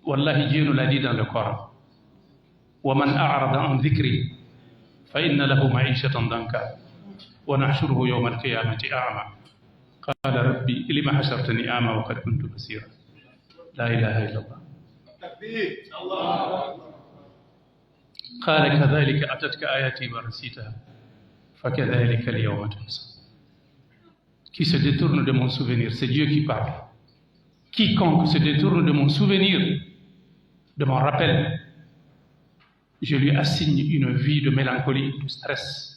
Wallahi, Dieu nous l'a dit dans le Coran. وَمَنْ أَعْرَضَ عَنْ ذِكْرِي فَإِنَّ لَهُ مَعِيشَةً ضَنكًا وَنَحْشُرُهُ يَوْمَ الْقِيَامَةِ أَعْمَى قال ربي لم حشرتني أعمى وقد كنت بصيرا لا إله إلا الله قال كذلك أتتك آياتي ونسيتها فكذلك اليوم تنسى. Qui se détourne de mon souvenir, c'est Dieu qui parle. Quiconque se détourne de mon souvenir, de mon rappel, je lui assigne une vie de mélancolie, de stress.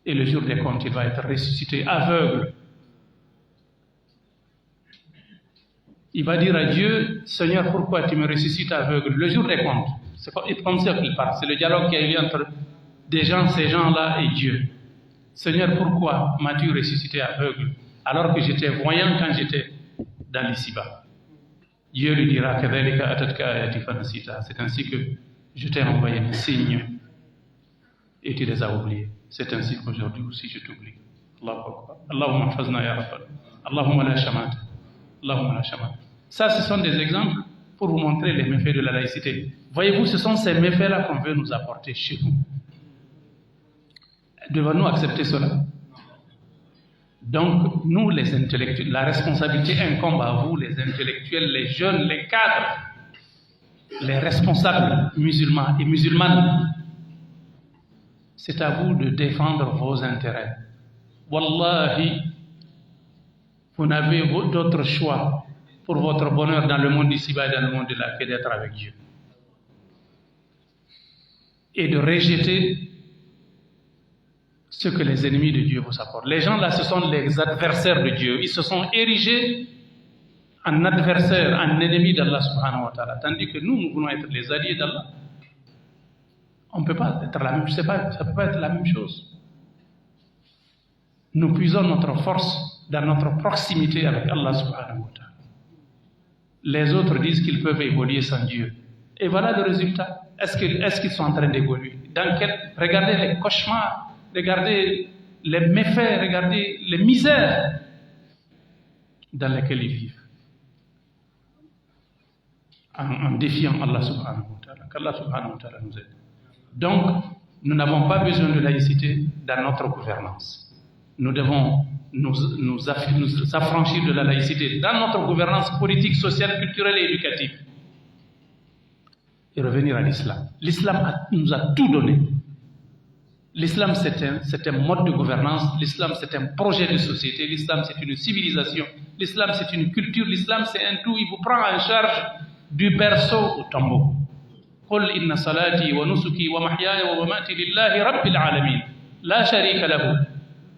Et le jour des comptes, il va être ressuscité aveugle. Il va dire à Dieu, Seigneur, pourquoi tu me ressuscites aveugle? Le jour des comptes, c'est comme ça qu'il parle. C'est le dialogue qui a eu lieu entre ces gens-là et Dieu. Seigneur, pourquoi m'as-tu ressuscité aveugle alors que j'étais voyant quand j'étais dans l'ici-bas? Dieu lui dira, c'est ainsi que je t'ai envoyé mes signes et tu les as oubliés. C'est ainsi qu'aujourd'hui aussi je t'oublie. Allahu Akbar. Allahumma hafazna ya Rabbal. Allahumma la shamata. Allahumma la shamata. Ça, ce sont des exemples pour vous montrer les méfaits de la laïcité. Voyez-vous, ce sont ces méfaits-là qu'on veut nous apporter chez nous. Devons-nous accepter cela? Donc, nous, les intellectuels, la responsabilité incombe à vous, les intellectuels, les jeunes, les cadres, les responsables musulmans et musulmanes. C'est à vous de défendre vos intérêts. Wallahi, vous n'avez d'autre choix pour votre bonheur dans le monde d'ici-bas et dans le monde de là que d'être avec Dieu. Et de rejeter ce que les ennemis de Dieu vous apportent. Les gens là, ce sont les adversaires de Dieu. Ils se sont érigés en adversaires, en ennemis d'Allah subhanahu wa ta'ala. Tandis que nous voulons être les alliés d'Allah. On ne peut pas être la même chose, ça ne peut pas être la même chose. Nous puisons notre force dans notre proximité avec Allah subhanahu wa ta'ala. Les autres disent qu'ils peuvent évoluer sans Dieu. Et voilà le résultat. Est-ce qu'ils sont en train d'évoluer? Regardez les cauchemars, regardez les méfaits, regardez les misères dans lesquelles ils vivent. En défiant Allah subhanahu wa ta'ala. Qu'Allah subhanahu wa ta'ala nous aide. Donc, nous n'avons pas besoin de laïcité dans notre gouvernance. Nous devons nous affranchir de la laïcité dans notre gouvernance politique, sociale, culturelle et éducative. Et revenir à l'islam. L'islam nous a tout donné. L'islam, c'est un mode de gouvernance. L'islam, c'est un projet de société. L'islam, c'est une civilisation. L'islam, c'est une culture. L'islam, c'est un tout. Il vous prend en charge du berceau au tombeau. قل إن صلاتي ونسكي ومحياي ومماتي لله رب العالمين لا شريك له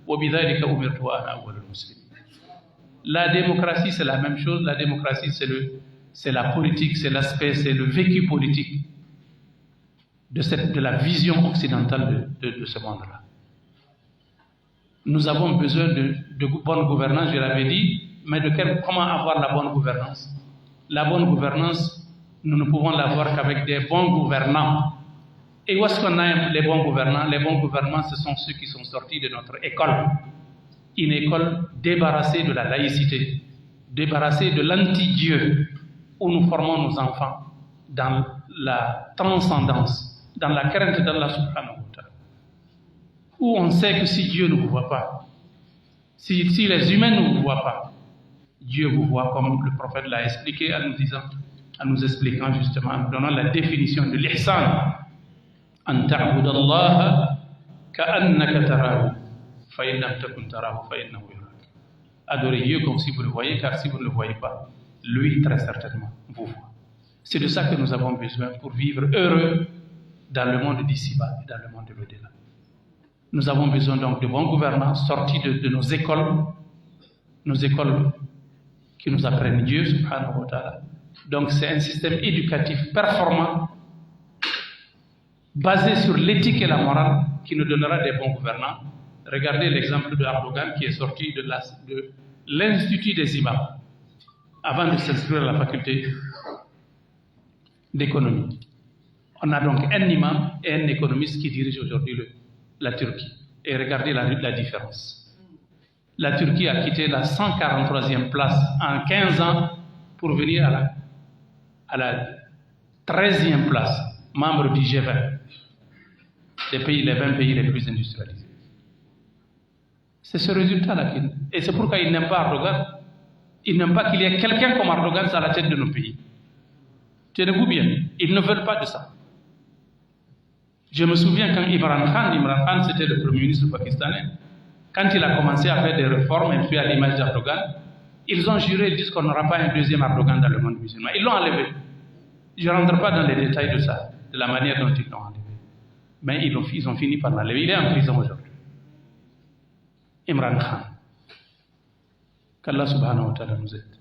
وبذلك أمرت وأنا أول المسلمين. La démocratie, c'est la même chose. La démocratie, c'est la politique, c'est l'aspect, c'est le vécu politique de la vision occidentale de ce monde-là. Nous avons besoin de bonne gouvernance, je l'avais dit, mais comment avoir la bonne gouvernance? La bonne gouvernance, nous ne pouvons l'avoir qu'avec des bons gouvernants. Et où est-ce qu'on a les bons gouvernants? Les bons gouvernants, ce sont ceux qui sont sortis de notre école. Une école débarrassée de la laïcité, débarrassée de l'anti-Dieu, où nous formons nos enfants dans la transcendance, dans la crainte d'Allah subhanahu wa ta'ala. Où on sait que si Dieu ne vous voit pas, si les humains ne vous voient pas, Dieu vous voit, comme le prophète l'a expliqué en nous expliquant justement, en donnant la définition de l'ihsan. An ta'budallaha ka'annaka tarahu fa in lam takun tarahu fa innahu yarak. Adorez Dieu comme si vous le voyez, car si vous ne le voyez pas, lui très certainement vous voit. C'est de ça que nous avons besoin pour vivre heureux dans le monde d'ici-bas et dans le monde de l'au-delà. Nous avons besoin donc de bons gouvernants sortis de nos écoles qui nous apprennent Dieu subhanahu wa ta'ala. Donc c'est un système éducatif performant, basé sur l'éthique et la morale, qui nous donnera des bons gouvernants. Regardez l'exemple de Erdogan qui est sorti de l'Institut des imams avant de s'inscrire à la faculté d'économie. On a donc un imam et un économiste qui dirigent aujourd'hui la Turquie. Et regardez la différence. La Turquie a quitté la 143e place en 15 ans pour venir à la 13e place, membre du G20, les 20 pays les plus industrialisés. C'est ce résultat-là. Et c'est pourquoi ils n'aiment pas Erdogan. Ils n'aiment pas qu'il y ait quelqu'un comme Erdogan à la tête de nos pays. Tenez-vous bien, ils ne veulent pas de ça. Je me souviens quand Imran Khan c'était le premier ministre pakistanais, quand il a commencé à faire des réformes un peu à l'image d'Erdogan, ils ont juré, ils disent qu'on n'aura pas un deuxième Erdogan dans le monde musulman. Ils l'ont enlevé. Je ne rentre pas dans les détails de ça, de la manière dont ils l'ont enlevé. Mais ils ont fini par l'enlever. Il est en prison aujourd'hui. Imran Khan. Qu'Allah subhanahu wa ta'ala nous aide.